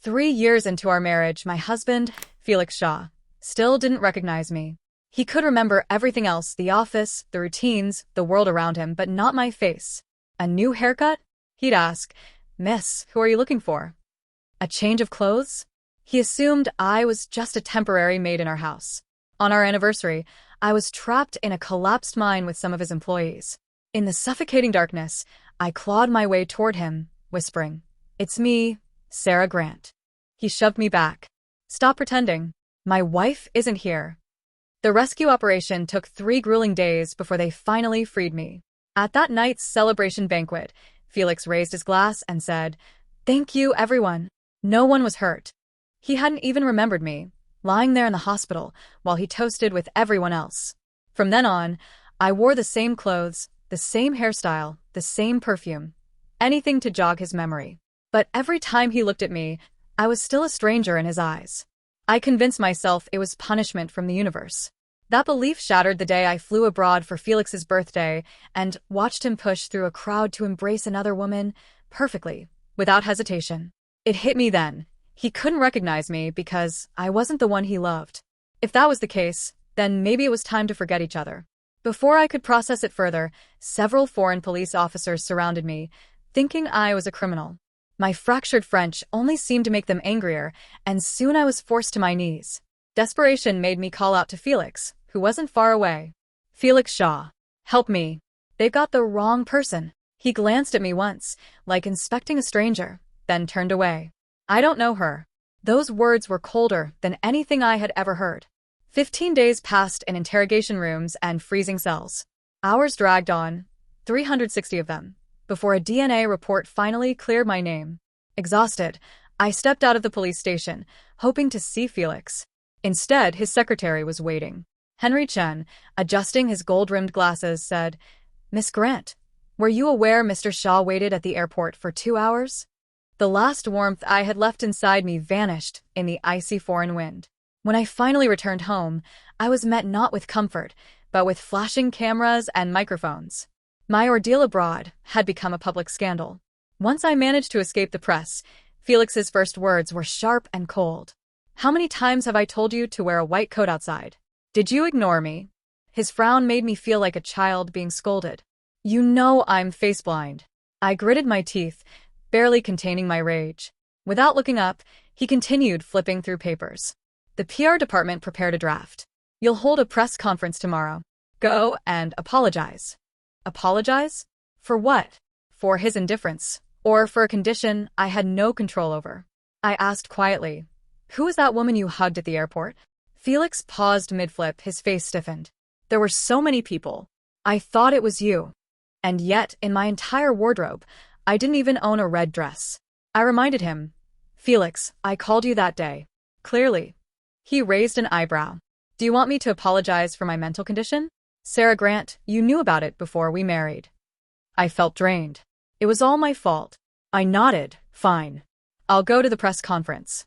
3 years into our marriage, my husband, Felix Shaw, still didn't recognize me. He could remember everything else, the office, the routines, the world around him, but not my face. A new haircut? He'd ask, "Miss, who are you looking for?" A change of clothes? He assumed I was just a temporary maid in our house. On our anniversary, I was trapped in a collapsed mine with some of his employees. In the suffocating darkness, I clawed my way toward him, whispering, "It's me, Sarah Grant." He shoved me back. "Stop pretending. My wife isn't here." The rescue operation took 3 grueling days before they finally freed me. At that night's celebration banquet, Felix raised his glass and said, "Thank you, everyone." No one was hurt. He hadn't even remembered me, lying there in the hospital while he toasted with everyone else. From then on, I wore the same clothes, the same hairstyle, the same perfume, anything to jog his memory. But every time he looked at me, I was still a stranger in his eyes. I convinced myself it was punishment from the universe. That belief shattered the day I flew abroad for Felix's birthday and watched him push through a crowd to embrace another woman perfectly, without hesitation. It hit me then. He couldn't recognize me because I wasn't the one he loved. If that was the case, then maybe it was time to forget each other. Before I could process it further, several foreign police officers surrounded me, thinking I was a criminal. My fractured French only seemed to make them angrier, and soon I was forced to my knees. Desperation made me call out to Felix, who wasn't far away. "Felix Shaw, help me. They've got the wrong person." He glanced at me once, like inspecting a stranger, then turned away. "I don't know her." Those words were colder than anything I had ever heard. 15 days passed in interrogation rooms and freezing cells. Hours dragged on, 360 of them, before a DNA report finally cleared my name. Exhausted, I stepped out of the police station, hoping to see Felix. Instead, his secretary was waiting. Henry Chen, adjusting his gold-rimmed glasses, said, "Miss Grant, were you aware Mr. Shaw waited at the airport for 2 hours?" The last warmth I had left inside me vanished in the icy foreign wind. When I finally returned home, I was met not with comfort, but with flashing cameras and microphones. My ordeal abroad had become a public scandal. Once I managed to escape the press, Felix's first words were sharp and cold. "How many times have I told you to wear a white coat outside? Did you ignore me?" His frown made me feel like a child being scolded. "You know I'm face-blind." I gritted my teeth, barely containing my rage. Without looking up, he continued flipping through papers. "The PR department prepared a draft. You'll hold a press conference tomorrow. Go and apologize." Apologize? For what? For his indifference, or for a condition I had no control over? I asked quietly, "Who was that woman you hugged at the airport?" Felix paused mid-flip, his face stiffened. "There were so many people. I thought it was you. And yet, in my entire wardrobe, I didn't even own a red dress." I reminded him, "Felix, I called you that day. Clearly." He raised an eyebrow. "Do you want me to apologize for my mental condition?" "Sarah Grant, you knew about it before we married." I felt drained. It was all my fault. I nodded. "Fine. I'll go to the press conference."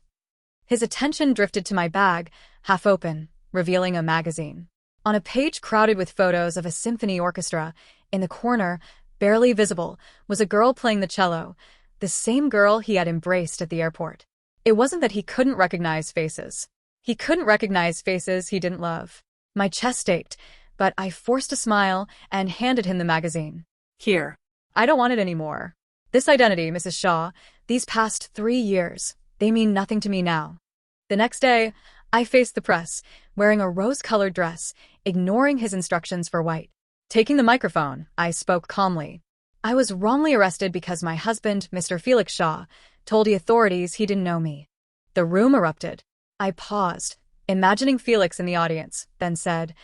His attention drifted to my bag, half open, revealing a magazine. On a page crowded with photos of a symphony orchestra, in the corner, barely visible, was a girl playing the cello, the same girl he had embraced at the airport. It wasn't that he couldn't recognize faces. He couldn't recognize faces he didn't love. My chest ached, but I forced a smile and handed him the magazine. "Here. I don't want it anymore. This identity, Mrs. Shaw, these past 3 years, they mean nothing to me now." The next day, I faced the press, wearing a rose-colored dress, ignoring his instructions for white. Taking the microphone, I spoke calmly. I was wrongly arrested because my husband, Mr. Felix Shaw, told the authorities he didn't know me. The room erupted. I paused, imagining Felix in the audience, then said,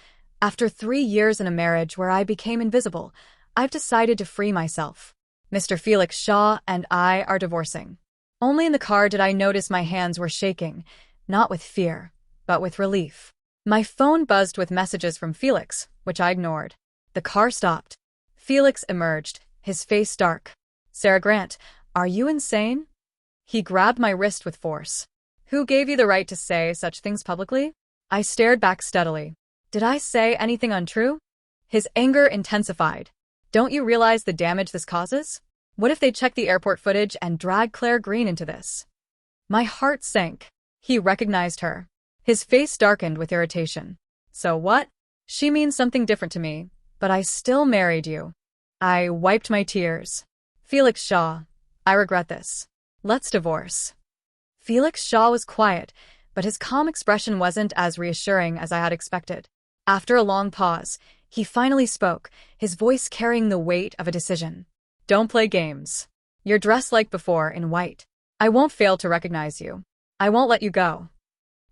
"After 3 years in a marriage where I became invisible, I've decided to free myself. Mr. Felix Shaw and I are divorcing." Only in the car did I notice my hands were shaking, not with fear, but with relief. My phone buzzed with messages from Felix, which I ignored. The car stopped. Felix emerged, his face dark. "Sarah Grant, are you insane?" He grabbed my wrist with force. "Who gave you the right to say such things publicly?" I stared back steadily. "Did I say anything untrue?" His anger intensified. "Don't you realize the damage this causes? What if they check the airport footage and drag Claire Green into this?" My heart sank. He recognized her. His face darkened with irritation. So what? She means something different to me, but I still married you. I wiped my tears. Felix Shaw, I regret this. Let's divorce. Felix Shaw was quiet, but his calm expression wasn't as reassuring as I had expected. After a long pause, he finally spoke, his voice carrying the weight of a decision. Don't play games. You're dressed like before in white. I won't fail to recognize you. I won't let you go.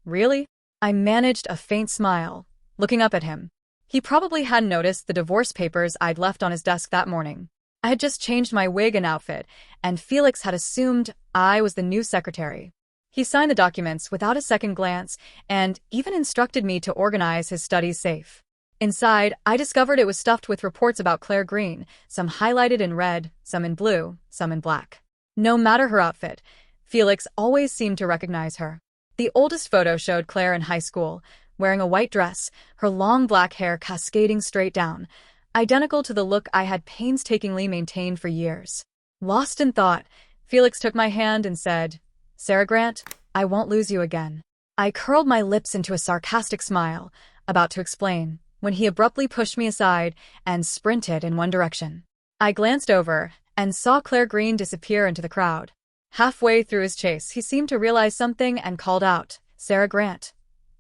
Really? I managed a faint smile, looking up at him. He probably hadn't noticed the divorce papers I'd left on his desk that morning. I had just changed my wig and outfit, and Felix had assumed I was the new secretary. He signed the documents without a second glance and even instructed me to organize his study's safe. Inside, I discovered it was stuffed with reports about Claire Green, some highlighted in red, some in blue, some in black. No matter her outfit, Felix always seemed to recognize her. The oldest photo showed Claire in high school, wearing a white dress, her long black hair cascading straight down, identical to the look I had painstakingly maintained for years. Lost in thought, Felix took my hand and said, "Sarah Grant, I won't lose you again." I curled my lips into a sarcastic smile, about to explain, when he abruptly pushed me aside and sprinted in one direction. I glanced over and saw Claire Green disappear into the crowd. Halfway through his chase, he seemed to realize something and called out, "Sarah Grant,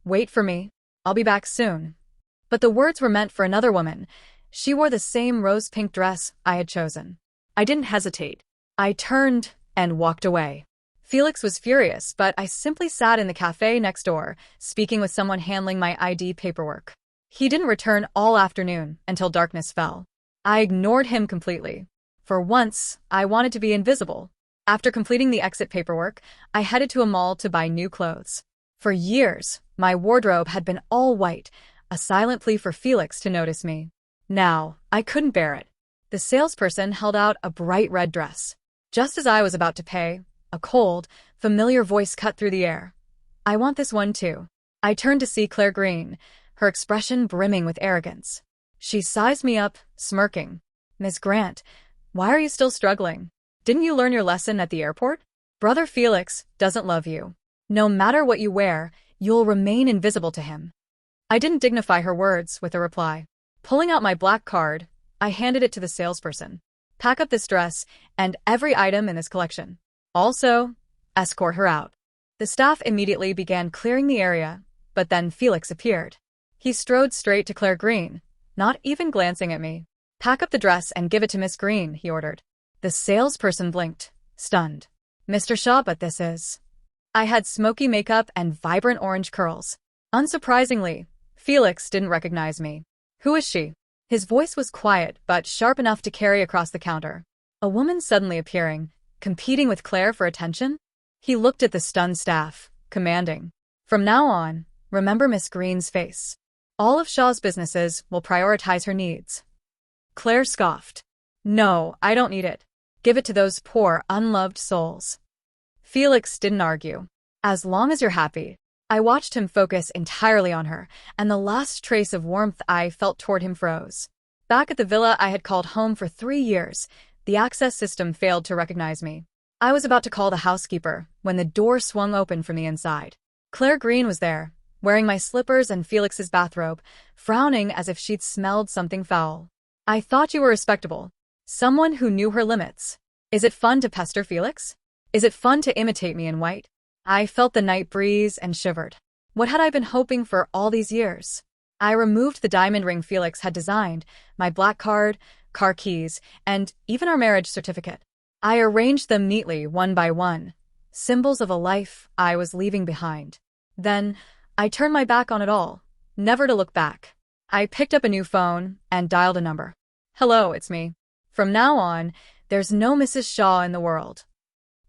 wait for me. I'll be back soon." But the words were meant for another woman. She wore the same rose-pink dress I had chosen. I didn't hesitate. I turned and walked away. Felix was furious, but I simply sat in the cafe next door, speaking with someone handling my ID paperwork. He didn't return all afternoon until darkness fell. I ignored him completely. For once, I wanted to be invisible. After completing the exit paperwork, I headed to a mall to buy new clothes. For years, my wardrobe had been all white, a silent plea for Felix to notice me. Now, I couldn't bear it. The salesperson held out a bright red dress. Just as I was about to pay, a cold, familiar voice cut through the air. "I want this one too." I turned to see Claire Green, her expression brimming with arrogance. She sized me up, smirking. "Miss Grant, why are you still struggling? Didn't you learn your lesson at the airport? Brother Felix doesn't love you. No matter what you wear, you'll remain invisible to him." I didn't dignify her words with a reply. Pulling out my black card, I handed it to the salesperson. "Pack up this dress and every item in this collection. Also, escort her out." The staff immediately began clearing the area, but then Felix appeared. He strode straight to Claire Green, not even glancing at me. "Pack up the dress and give it to Miss Green," he ordered. The salesperson blinked, stunned. "Mr. Shaw, but this is..." I had smoky makeup and vibrant orange curls. Unsurprisingly, Felix didn't recognize me. "Who is she?" His voice was quiet but sharp enough to carry across the counter. A woman suddenly appearing, competing with Claire for attention? He looked at the stunned staff, commanding. "From now on, remember Miss Green's face. All of Shaw's businesses will prioritize her needs." Claire scoffed. "No, I don't need it. Give it to those poor, unloved souls." Felix didn't argue. "As long as you're happy." I watched him focus entirely on her, and the last trace of warmth I felt toward him froze. Back at the villa I had called home for 3 years, the access system failed to recognize me. I was about to call the housekeeper when the door swung open from the inside. Claire Green was there, wearing my slippers and Felix's bathrobe, frowning as if she'd smelled something foul. "I thought you were respectable. Someone who knew her limits. Is it fun to pester Felix? Is it fun to imitate me in white?" I felt the night breeze and shivered. What had I been hoping for all these years? I removed the diamond ring Felix had designed, my black card, car keys, and even our marriage certificate. I arranged them neatly, one by one, symbols of a life I was leaving behind. Then, I turned my back on it all, never to look back. I picked up a new phone and dialed a number. "Hello, it's me. From now on, there's no Mrs. Shaw in the world."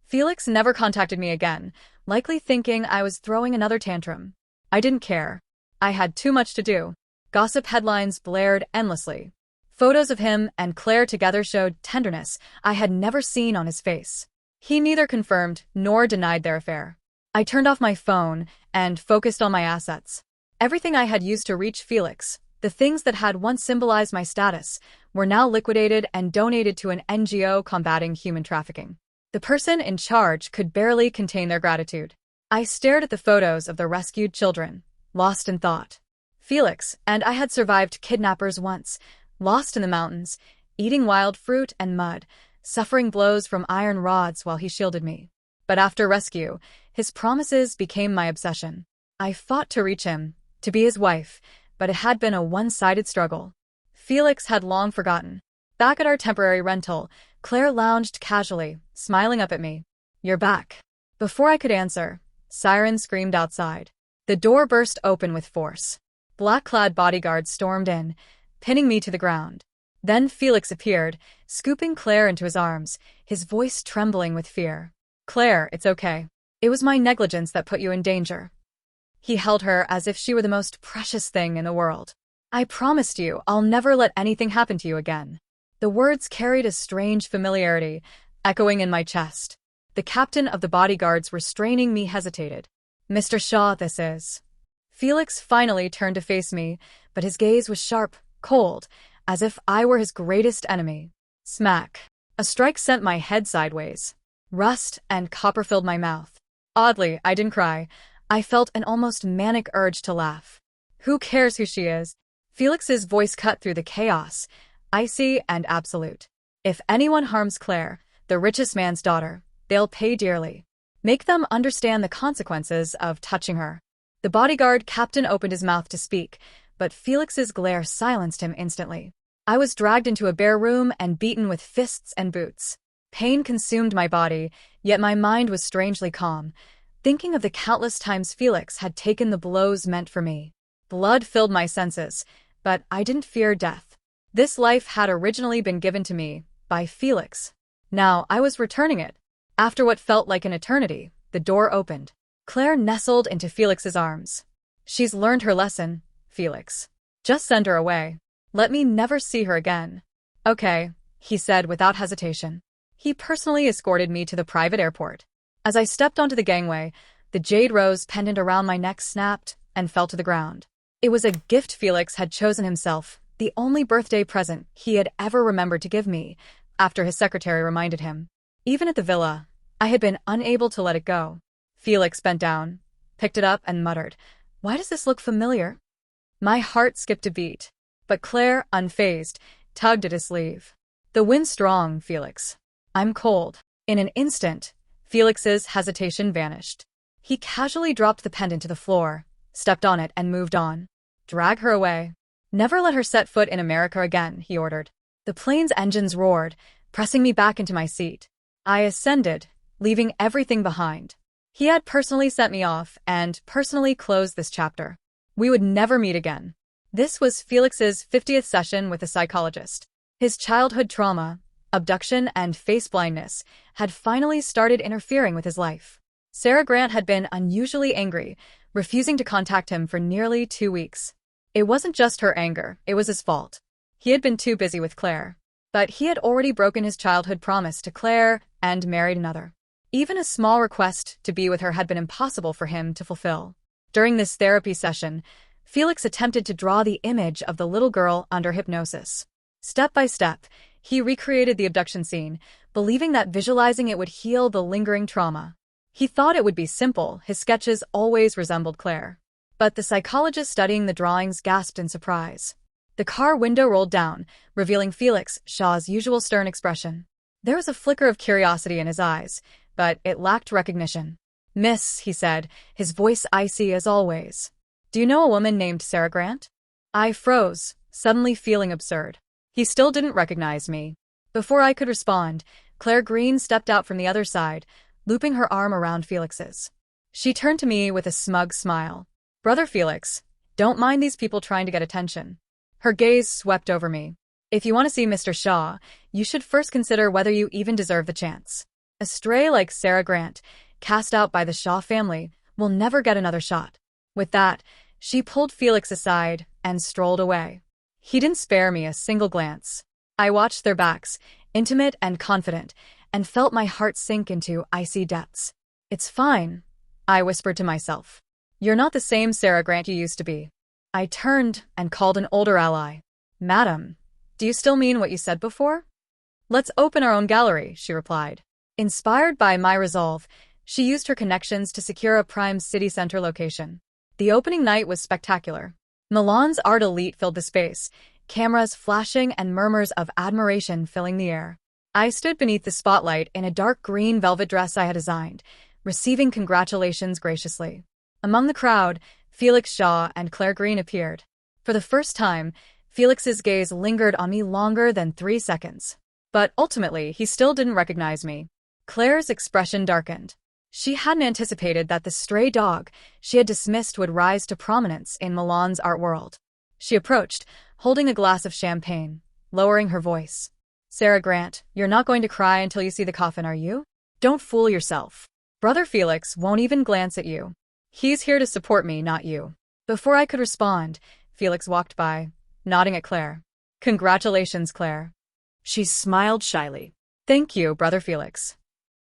Felix never contacted me again, likely thinking I was throwing another tantrum. I didn't care. I had too much to do. Gossip headlines blared endlessly. Photos of him and Claire together showed tenderness I had never seen on his face. He neither confirmed nor denied their affair. I turned off my phone and focused on my assets. Everything I had used to reach Felix, the things that had once symbolized my status, were now liquidated and donated to an NGO combating human trafficking. The person in charge could barely contain their gratitude. I stared at the photos of the rescued children, lost in thought. Felix and I had survived kidnappers once, lost in the mountains, eating wild fruit and mud, suffering blows from iron rods while he shielded me. But after rescue, his promises became my obsession. I fought to reach him, to be his wife, but it had been a one-sided struggle. Felix had long forgotten. Back at our temporary rental, Claire lounged casually, smiling up at me. "You're back." Before I could answer, sirens screamed outside. The door burst open with force. Black-clad bodyguards stormed in, pinning me to the ground. Then Felix appeared, scooping Claire into his arms, his voice trembling with fear. "Claire, it's okay. It was my negligence that put you in danger." He held her as if she were the most precious thing in the world. "I promised you I'll never let anything happen to you again." The words carried a strange familiarity, echoing in my chest. The captain of the bodyguards restraining me hesitated. "Mr. Shaw, this is." Felix finally turned to face me, but his gaze was sharp, cold, as if I were his greatest enemy. Smack. A strike sent my head sideways. Rust and copper filled my mouth. Oddly, I didn't cry. I felt an almost manic urge to laugh. "Who cares who she is?" Felix's voice cut through the chaos, icy and absolute. "If anyone harms Claire, the richest man's daughter, they'll pay dearly. Make them understand the consequences of touching her." The bodyguard captain opened his mouth to speak, but Felix's glare silenced him instantly. I was dragged into a bare room and beaten with fists and boots. Pain consumed my body, yet my mind was strangely calm, thinking of the countless times Felix had taken the blows meant for me. Blood filled my senses, but I didn't fear death. This life had originally been given to me by Felix. Now I was returning it. After what felt like an eternity, the door opened. Claire nestled into Felix's arms. "She's learned her lesson, Felix. Just send her away. Let me never see her again." "Okay," he said without hesitation. He personally escorted me to the private airport. As I stepped onto the gangway, the jade rose pendant around my neck snapped and fell to the ground. It was a gift Felix had chosen himself, the only birthday present he had ever remembered to give me, after his secretary reminded him. Even at the villa, I had been unable to let it go. Felix bent down, picked it up and muttered, "Why does this look familiar?" My heart skipped a beat, but Claire, unfazed, tugged at his sleeve. "The wind's strong, Felix. I'm cold." In an instant, Felix's hesitation vanished. He casually dropped the pendant to the floor, stepped on it and moved on. "Drag her away. Never let her set foot in America again," he ordered. The plane's engines roared, pressing me back into my seat. I ascended, leaving everything behind. He had personally sent me off and personally closed this chapter. We would never meet again. This was Felix's 50th session with a psychologist. His childhood trauma, abduction and face blindness had finally started interfering with his life. Sarah Grant had been unusually angry, refusing to contact him for nearly 2 weeks. It wasn't just her anger, it was his fault. He had been too busy with Claire. But he had already broken his childhood promise to Claire and married another. Even a small request to be with her had been impossible for him to fulfill. During this therapy session, Felix attempted to draw the image of the little girl under hypnosis. Step by step, he recreated the abduction scene, believing that visualizing it would heal the lingering trauma. He thought it would be simple, his sketches always resembled Claire. But the psychologist studying the drawings gasped in surprise. The car window rolled down, revealing Felix Shaw's usual stern expression. There was a flicker of curiosity in his eyes, but it lacked recognition. "Miss," he said, his voice icy as always. "Do you know a woman named Sarah Grant?" I froze, suddenly feeling absurd. He still didn't recognize me. Before I could respond, Claire Green stepped out from the other side, looping her arm around Felix's. She turned to me with a smug smile. "Brother Felix, don't mind these people trying to get attention." Her gaze swept over me. "If you want to see Mr. Shaw, you should first consider whether you even deserve the chance. A stray like Sarah Grant, cast out by the Shaw family, will never get another shot." With that, she pulled Felix aside and strolled away. He didn't spare me a single glance. I watched their backs, intimate and confident, and felt my heart sink into icy depths. "It's fine," I whispered to myself. "You're not the same Sarah Grant you used to be." I turned and called an older ally. "Madam, do you still mean what you said before?" "Let's open our own gallery," she replied. Inspired by my resolve, she used her connections to secure a prime city center location. The opening night was spectacular. Milan's art elite filled the space, cameras flashing and murmurs of admiration filling the air. I stood beneath the spotlight in a dark green velvet dress I had designed, receiving congratulations graciously. Among the crowd, Felix Shaw and Claire Green appeared. For the first time, Felix's gaze lingered on me longer than 3 seconds. But ultimately, he still didn't recognize me. Claire's expression darkened. She hadn't anticipated that the stray dog she had dismissed would rise to prominence in Milan's art world. She approached, holding a glass of champagne, lowering her voice. "Sarah Grant, you're not going to cry until you see the coffin, are you? Don't fool yourself. Brother Felix won't even glance at you. He's here to support me, not you." Before I could respond, Felix walked by, nodding at Claire. "Congratulations, Claire." She smiled shyly. "Thank you, Brother Felix."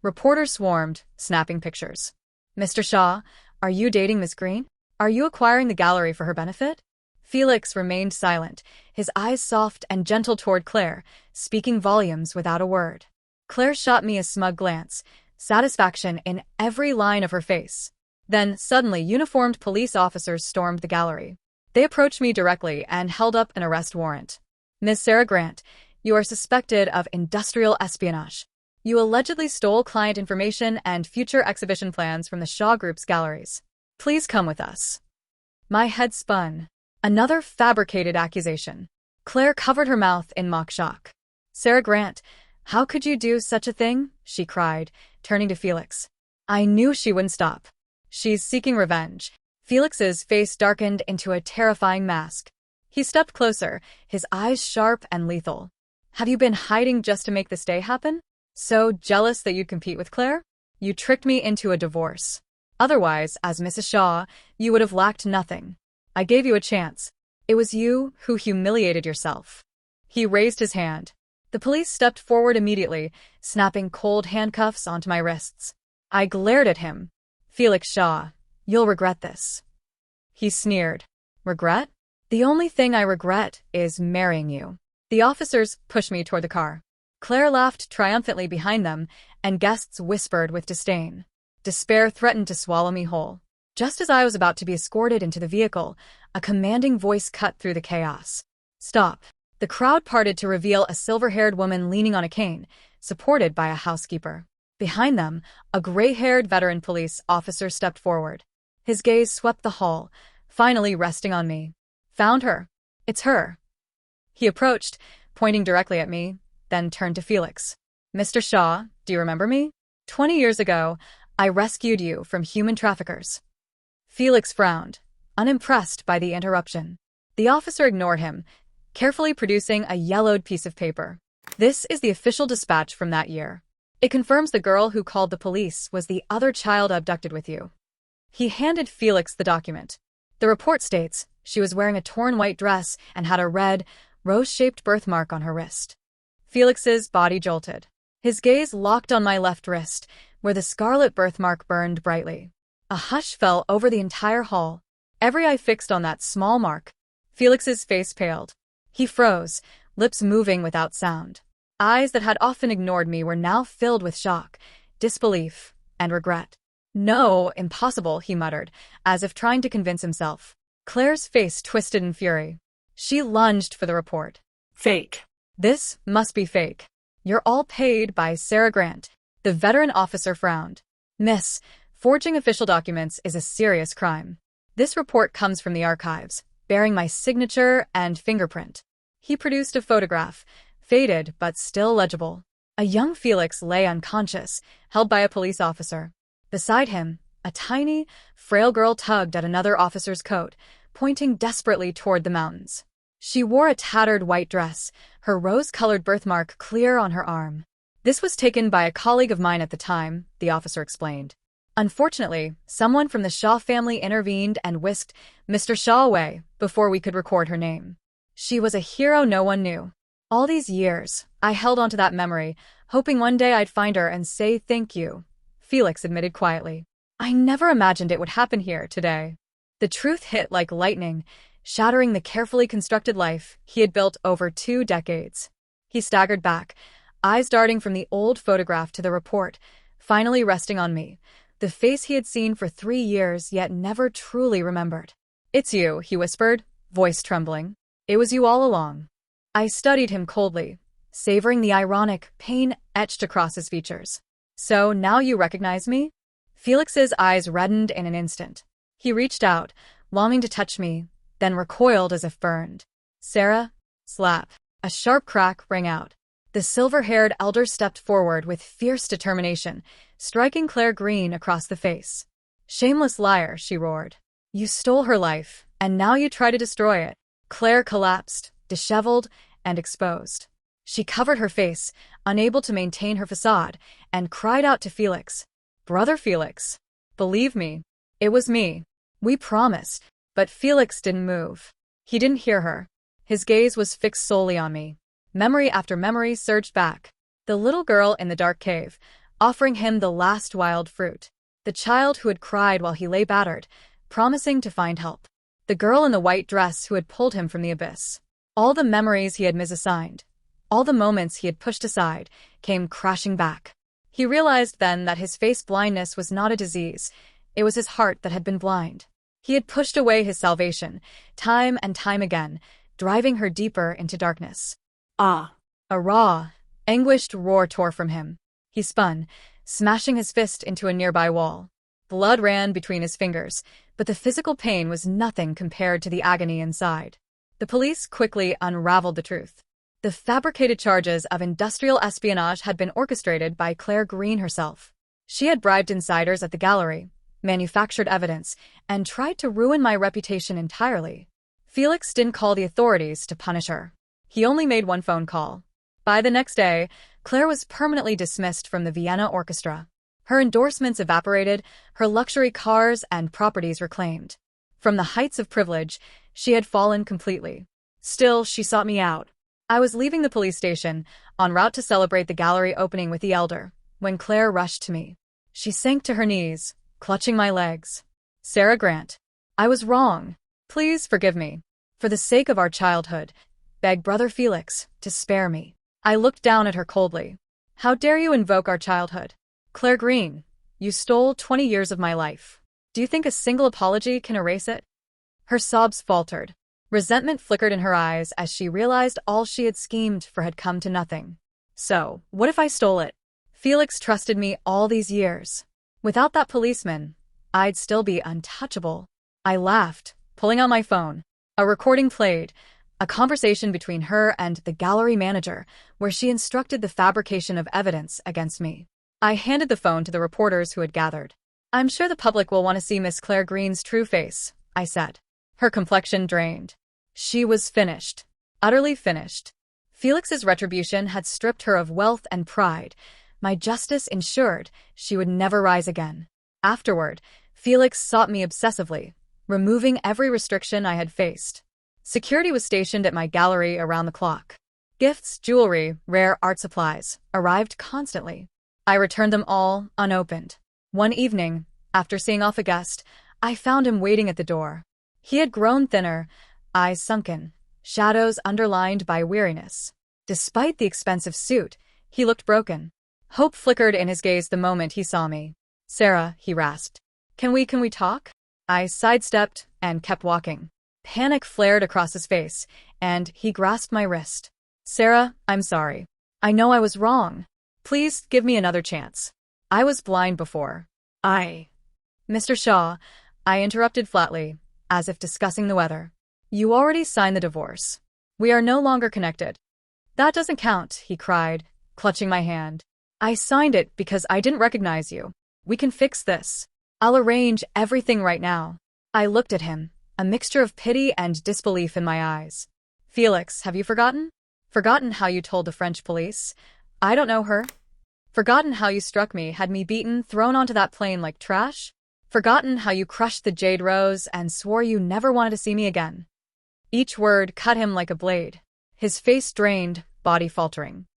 Reporters swarmed, snapping pictures. "Mr. Shaw, are you dating Miss Green? Are you acquiring the gallery for her benefit?" Felix remained silent, his eyes soft and gentle toward Claire, speaking volumes without a word. Claire shot me a smug glance, satisfaction in every line of her face. Then, suddenly, uniformed police officers stormed the gallery. They approached me directly and held up an arrest warrant. "Miss Sarah Grant, you are suspected of industrial espionage. You allegedly stole client information and future exhibition plans from the Shaw Group's galleries. Please come with us." My head spun. Another fabricated accusation. Claire covered her mouth in mock shock. "Sarah Grant, how could you do such a thing?" she cried, turning to Felix. I knew she wouldn't stop. "She's seeking revenge." Felix's face darkened into a terrifying mask. He stepped closer, his eyes sharp and lethal. "Have you been hiding just to make this day happen? So jealous that you'd compete with Claire? You tricked me into a divorce. Otherwise, as Mrs. Shaw, you would have lacked nothing. I gave you a chance. It was you who humiliated yourself." He raised his hand. The police stepped forward immediately, snapping cold handcuffs onto my wrists. I glared at him. "Felix Shaw, you'll regret this." He sneered. "Regret? The only thing I regret is marrying you." The officers pushed me toward the car. Claire laughed triumphantly behind them, and guests whispered with disdain. Despair threatened to swallow me whole. Just as I was about to be escorted into the vehicle, a commanding voice cut through the chaos. "Stop." The crowd parted to reveal a silver-haired woman leaning on a cane, supported by a housekeeper. Behind them, a gray-haired veteran police officer stepped forward. His gaze swept the hall, finally resting on me. "Found her. It's her." He approached, pointing directly at me, then turned to Felix. "Mr. Shaw, do you remember me? 20 years ago, I rescued you from human traffickers." Felix frowned, unimpressed by the interruption. The officer ignored him, carefully producing a yellowed piece of paper. "This is the official dispatch from that year. It confirms the girl who called the police was the other child abducted with you." He handed Felix the document. The report states she was wearing a torn white dress and had a red, rose-shaped birthmark on her wrist. Felix's body jolted. His gaze locked on my left wrist, where the scarlet birthmark burned brightly. A hush fell over the entire hall, every eye fixed on that small mark. Felix's face paled. He froze, lips moving without sound. Eyes that had often ignored me were now filled with shock, disbelief, and regret. "No, impossible," he muttered, as if trying to convince himself. Claire's face twisted in fury. She lunged for the report. "Fake." "This must be fake. You're all paid by Sarah Grant." The veteran officer frowned. "Miss, forging official documents is a serious crime. This report comes from the archives, bearing my signature and fingerprint." He produced a photograph, faded but still legible. A young Felix lay unconscious, held by a police officer. Beside him, a tiny, frail girl tugged at another officer's coat, pointing desperately toward the mountains. She wore a tattered white dress, her rose-colored birthmark clear on her arm. "This was taken by a colleague of mine at the time," the officer explained. "Unfortunately, someone from the Shaw family intervened and whisked Mr. Shaw away before we could record her name. She was a hero no one knew. All these years, I held onto that memory, hoping one day I'd find her and say thank you," Felix admitted quietly. "I never imagined it would happen here today." The truth hit like lightning, shattering the carefully constructed life he had built over 2 decades. He staggered back, eyes darting from the old photograph to the report, finally resting on me, the face he had seen for 3 years yet never truly remembered. "It's you," he whispered, voice trembling. "It was you all along." I studied him coldly, savoring the ironic pain etched across his features. "So now you recognize me?" Felix's eyes reddened in an instant. He reached out, longing to touch me, then recoiled as if burned. "Sarah?" Slap. A sharp crack rang out. The silver-haired elder stepped forward with fierce determination, striking Claire Green across the face. "Shameless liar," she roared. "You stole her life, and now you try to destroy it." Claire collapsed, disheveled and exposed. She covered her face, unable to maintain her facade, and cried out to Felix. "Brother Felix, believe me, it was me. We promised." But Felix didn't move. He didn't hear her. His gaze was fixed solely on me. Memory after memory surged back. The little girl in the dark cave, offering him the last wild fruit. The child who had cried while he lay battered, promising to find help. The girl in the white dress who had pulled him from the abyss. All the memories he had misassigned, all the moments he had pushed aside, came crashing back. He realized then that his face blindness was not a disease. It was his heart that had been blind. He had pushed away his salvation, time and time again, driving her deeper into darkness. "Ah!" A raw, anguished roar tore from him. He spun, smashing his fist into a nearby wall. Blood ran between his fingers, but the physical pain was nothing compared to the agony inside. The police quickly unraveled the truth. The fabricated charges of industrial espionage had been orchestrated by Claire Green herself. She had bribed insiders at the gallery, manufactured evidence, and tried to ruin my reputation entirely. Felix didn't call the authorities to punish her. He only made one phone call. By the next day, Claire was permanently dismissed from the Vienna Orchestra. Her endorsements evaporated, her luxury cars and properties reclaimed. From the heights of privilege, she had fallen completely. Still, she sought me out. I was leaving the police station, en route to celebrate the gallery opening with the elder, when Claire rushed to me. She sank to her knees, clutching my legs. "Sarah Grant, I was wrong. Please forgive me. For the sake of our childhood, beg Brother Felix to spare me." I looked down at her coldly. "How dare you invoke our childhood? Claire Green, you stole 20 years of my life. Do you think a single apology can erase it?" Her sobs faltered. Resentment flickered in her eyes as she realized all she had schemed for had come to nothing. "So, what if I stole it? Felix trusted me all these years. Without that policeman, I'd still be untouchable." I laughed, pulling out my phone. A recording played, a conversation between her and the gallery manager, where she instructed the fabrication of evidence against me. I handed the phone to the reporters who had gathered. "I'm sure the public will want to see Miss Claire Green's true face," I said. Her complexion drained. She was finished. Utterly finished. Felix's retribution had stripped her of wealth and pride. My justice ensured she would never rise again. Afterward, Felix sought me obsessively, removing every restriction I had faced. Security was stationed at my gallery around the clock. Gifts, jewelry, rare art supplies arrived constantly. I returned them all unopened. One evening, after seeing off a guest, I found him waiting at the door. He had grown thinner, eyes sunken, shadows underlined by weariness. Despite the expensive suit, he looked broken. Hope flickered in his gaze the moment he saw me. "Sarah," he rasped. Can we talk?" I sidestepped and kept walking. Panic flared across his face, and he grasped my wrist. "Sarah, I'm sorry. I know I was wrong. Please give me another chance. I was blind before." Mr. Shaw," I interrupted flatly, as if discussing the weather. "You already signed the divorce. We are no longer connected." "That doesn't count," he cried, clutching my hand. "I signed it because I didn't recognize you. We can fix this. I'll arrange everything right now." I looked at him, a mixture of pity and disbelief in my eyes. "Felix, have you forgotten? Forgotten how you told the French police? I don't know her? Forgotten how you struck me, had me beaten, thrown onto that plane like trash? Forgotten how you crushed the jade rose and swore you never wanted to see me again?" Each word cut him like a blade. His face drained, body faltering.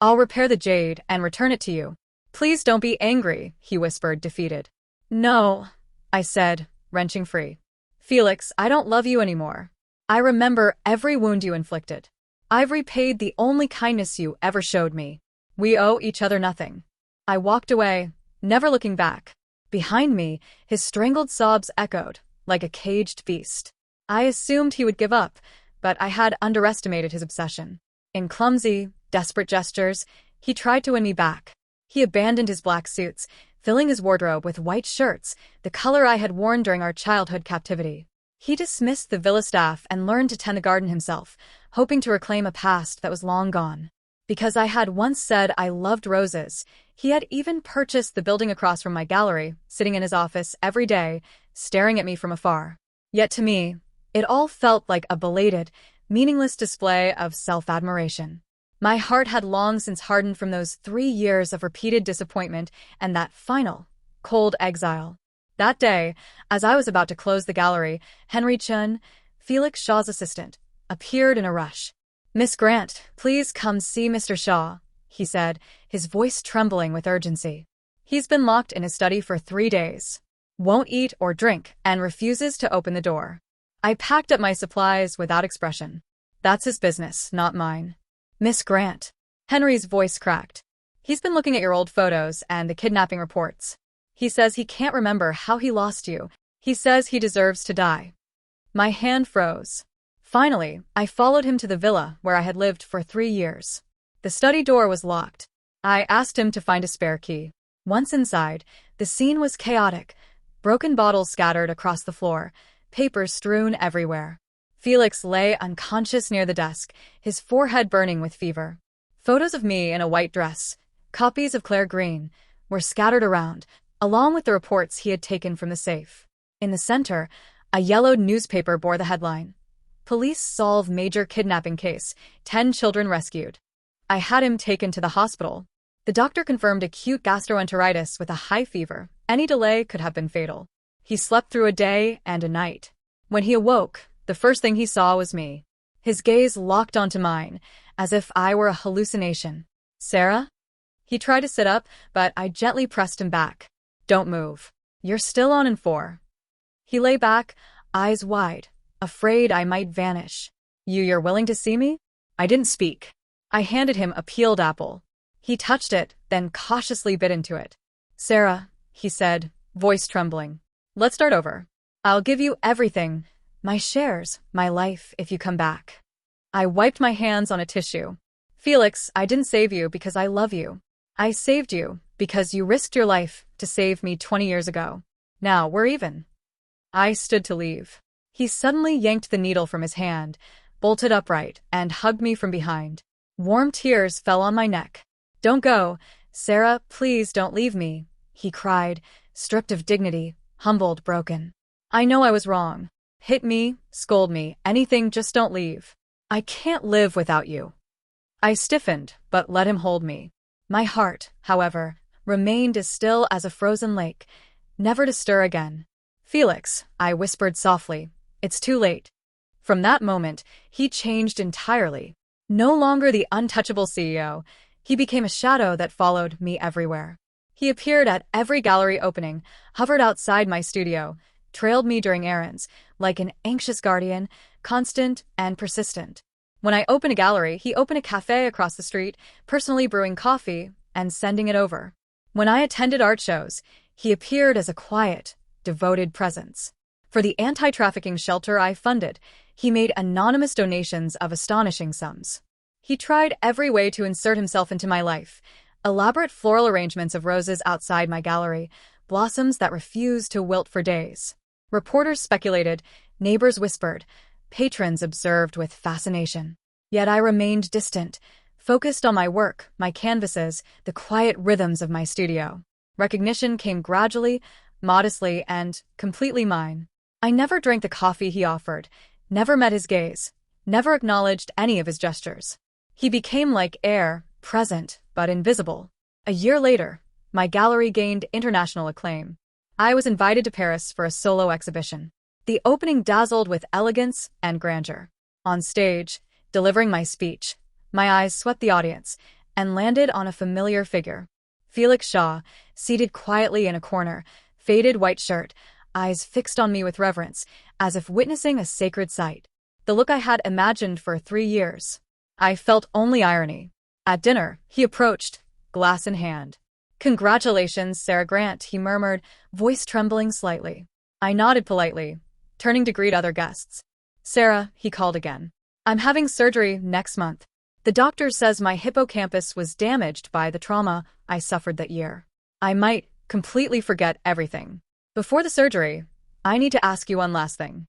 I'll repair the jade and return it to you. Please don't be angry," he whispered, defeated. "No," I said, wrenching free. "Felix, I don't love you anymore. I remember every wound you inflicted. I've repaid the only kindness you ever showed me. We owe each other nothing. I walked away, never looking back. Behind me, his strangled sobs echoed, like a caged beast. I assumed he would give up, but I had underestimated his obsession. In clumsy, desperate gestures, he tried to win me back. He abandoned his black suits, filling his wardrobe with white shirts, the color I had worn during our childhood captivity. He dismissed the villa staff and learned to tend the garden himself, hoping to reclaim a past that was long gone. Because I had once said I loved roses, he had even purchased the building across from my gallery, sitting in his office every day, staring at me from afar. Yet to me, it all felt like a belated, meaningless display of self-admiration. My heart had long since hardened from those 3 years of repeated disappointment and that final, cold exile. That day, as I was about to close the gallery, Henry Chun, Felix Shaw's assistant, appeared in a rush. "Miss Grant, please come see Mr. Shaw," he said, his voice trembling with urgency. "He's been locked in his study for 3 days. Won't eat or drink and refuses to open the door." I packed up my supplies without expression. "That's his business, not mine." "Miss Grant." Henry's voice cracked. "He's been looking at your old photos and the kidnapping reports. He says he can't remember how he lost you. He says he deserves to die." My hand froze. Finally, I followed him to the villa where I had lived for 3 years. The study door was locked. I asked him to find a spare key. Once inside, the scene was chaotic. Broken bottles scattered across the floor, papers strewn everywhere. Felix lay unconscious near the desk, his forehead burning with fever. Photos of me in a white dress, copies of Claire Green, were scattered around, along with the reports he had taken from the safe. In the center, a yellowed newspaper bore the headline, "Police solve major kidnapping case, 10 children rescued." I had him taken to the hospital. The doctor confirmed acute gastroenteritis with a high fever. Any delay could have been fatal. He slept through a day and a night. When he awoke, the first thing he saw was me. His gaze locked onto mine, as if I were a hallucination. "Sarah?" He tried to sit up, but I gently pressed him back. "Don't move. You're still on in 4. He lay back, eyes wide, afraid I might vanish. You're willing to see me?" I didn't speak. I handed him a peeled apple. He touched it, then cautiously bit into it. "Sarah," he said, voice trembling. "Let's start over. I'll give you everything, my shares, my life, if you come back." I wiped my hands on a tissue. "Felix, I didn't save you because I love you. I saved you because you risked your life to save me 20 years ago. Now we're even." I stood to leave. He suddenly yanked the needle from his hand, bolted upright, and hugged me from behind. Warm tears fell on my neck. "Don't go. Sarah, please don't leave me," he cried, stripped of dignity, humbled, broken. "I know I was wrong. Hit me, scold me, anything, just don't leave. I can't live without you." I stiffened, but let him hold me. My heart, however, remained as still as a frozen lake, never to stir again. "Felix," I whispered softly, "it's too late." From that moment, he changed entirely. No longer the untouchable CEO, he became a shadow that followed me everywhere. He appeared at every gallery opening, hovered outside my studio, trailed me during errands, like an anxious guardian, constant and persistent. When I opened a gallery, he opened a cafe across the street, personally brewing coffee and sending it over. When I attended art shows, he appeared as a quiet, devoted presence. For the anti-trafficking shelter I funded, he made anonymous donations of astonishing sums. He tried every way to insert himself into my life. Elaborate floral arrangements of roses outside my gallery, blossoms that refused to wilt for days. Reporters speculated, neighbors whispered, patrons observed with fascination. Yet I remained distant, focused on my work, my canvases, the quiet rhythms of my studio. Recognition came gradually, modestly, and completely mine. I never drank the coffee he offered, never met his gaze, never acknowledged any of his gestures. He became like air, present, but invisible. A year later, my gallery gained international acclaim. I was invited to Paris for a solo exhibition. The opening dazzled with elegance and grandeur. On stage, delivering my speech, my eyes swept the audience and landed on a familiar figure. Felix Shaw, seated quietly in a corner, faded white shirt, eyes fixed on me with reverence, as if witnessing a sacred sight. The look I had imagined for 3 years. I felt only irony. At dinner, he approached, glass in hand. "Congratulations, Sarah Grant," he murmured, voice trembling slightly. I nodded politely, turning to greet other guests. "Sarah," he called again. "I'm having surgery next month. The doctor says my hippocampus was damaged by the trauma I suffered that year. I might completely forget everything. Before the surgery, I need to ask you one last thing."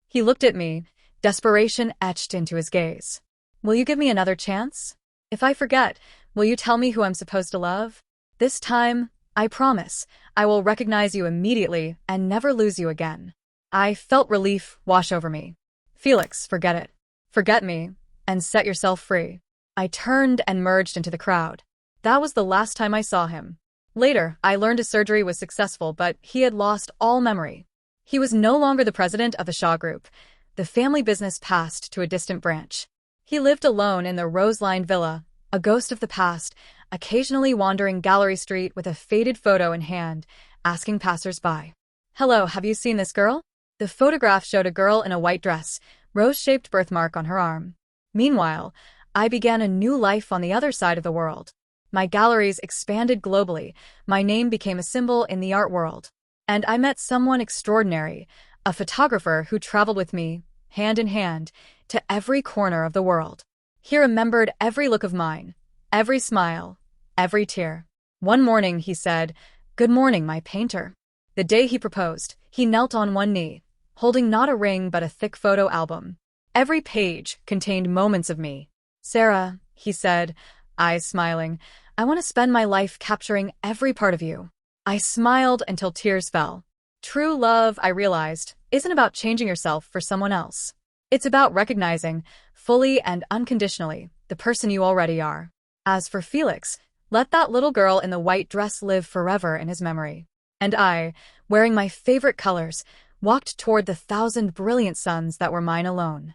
He looked at me, desperation etched into his gaze. "Will you give me another chance? If I forget, will you tell me who I'm supposed to love? This time, I promise, I will recognize you immediately and never lose you again." I felt relief wash over me. "Felix, forget it. Forget me, and set yourself free." I turned and merged into the crowd. That was the last time I saw him. Later, I learned his surgery was successful, but he had lost all memory. He was no longer the president of the Shaw Group. The family business passed to a distant branch. He lived alone in the rose-lined villa, a ghost of the past, occasionally wandering Gallery Street with a faded photo in hand, asking passers-by, "Hello, have you seen this girl?" The photograph showed a girl in a white dress, rose-shaped birthmark on her arm. Meanwhile, I began a new life on the other side of the world. My galleries expanded globally, my name became a symbol in the art world. And I met someone extraordinary, a photographer who traveled with me, hand in hand, to every corner of the world. He remembered every look of mine, every smile, every tear. One morning he said, "Good morning, my painter." The day he proposed, he knelt on one knee, holding not a ring but a thick photo album. Every page contained moments of me. "Sarah," he said, eyes smiling, "I want to spend my life capturing every part of you." I smiled until tears fell. True love, I realized, isn't about changing yourself for someone else. It's about recognizing, fully and unconditionally, the person you already are. As for Felix, let that little girl in the white dress live forever in his memory. And I, wearing my favorite colors, walked toward the 1,000 brilliant suns that were mine alone.